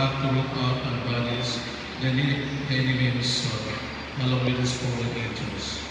back to root out and banish the enemy who sought, along with his fallen angels.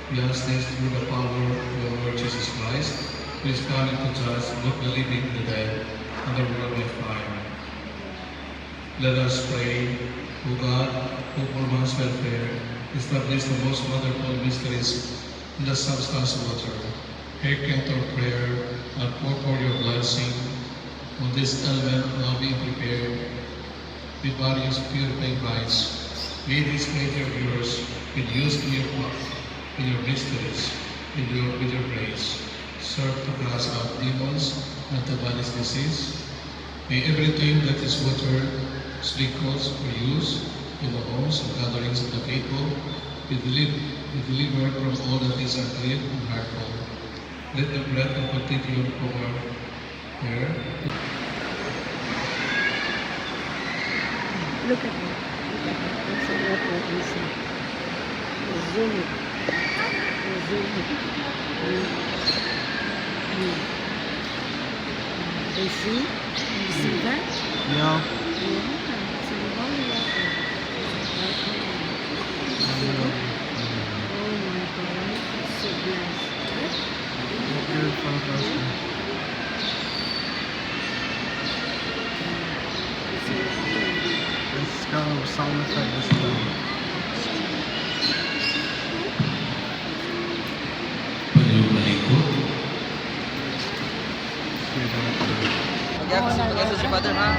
We ask this through the power of our Lord Jesus Christ, who is coming to judge both the living and the dead, and the world by fire. Let us pray, O God, who for man's welfare established the most wonderful mysteries in the substance of water. Hearken to our prayer and pour your blessing on this element now being prepared with various purifying rites. May this nature of yours be used in your mysteries, with your grace. Serve to cast out demons and to banish disease. May everything that is watered, sprinkles, or used in the homes and gatherings of the faithful be delivered from all that is unclean and harmful. Let the breath and continue from our prayer. Look at me. Look at me. It's a lot of this. Zoom it. Zoom it. You see? You see that? Yeah. Yeah. It's a whole lot of oh my God. It's so blessed. Good for the first one. It's got a sound effect this time. Kaya kasi pagkasa si Father, ha?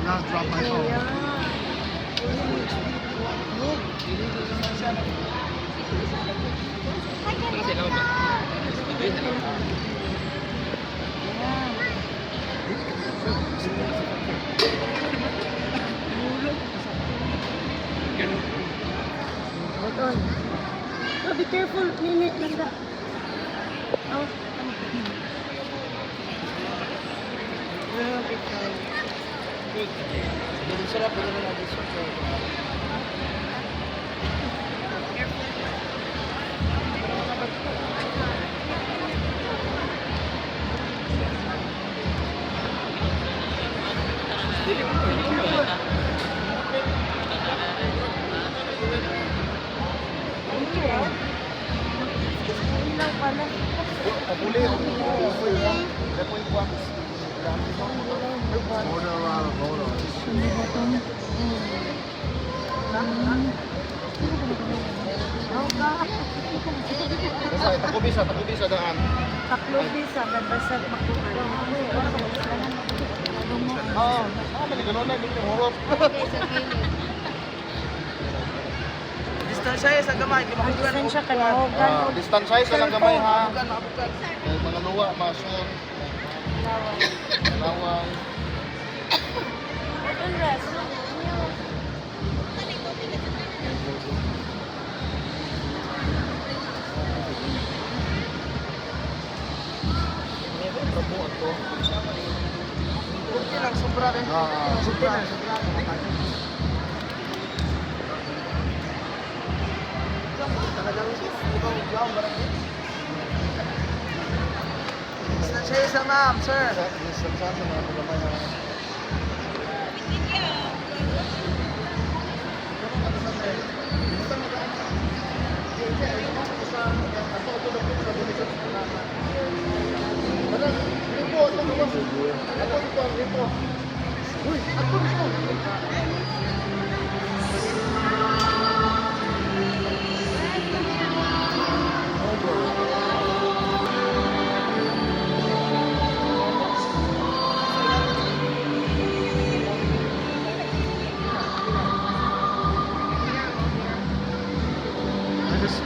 Not drop my phone. Hold on. Oh, be careful. Minute lang da. Oh. Sarap po naman natin siya. Ilaw pala. Order around a photos. Hindi ba ito? Oh, God. Takubi sa daan. Taklo bisa. Babasag makuha. Oo. Ganun na, hindi mo Distansya sa gamay, di makukuhan. Distansya ka na. Distansya sa lang gamay, ha? Mga luwa, masun. Laway. Kunti lang, sobra rin. Sobra. Distansya sa ma'am, sir. Distansya sa mga gamay, ha? I just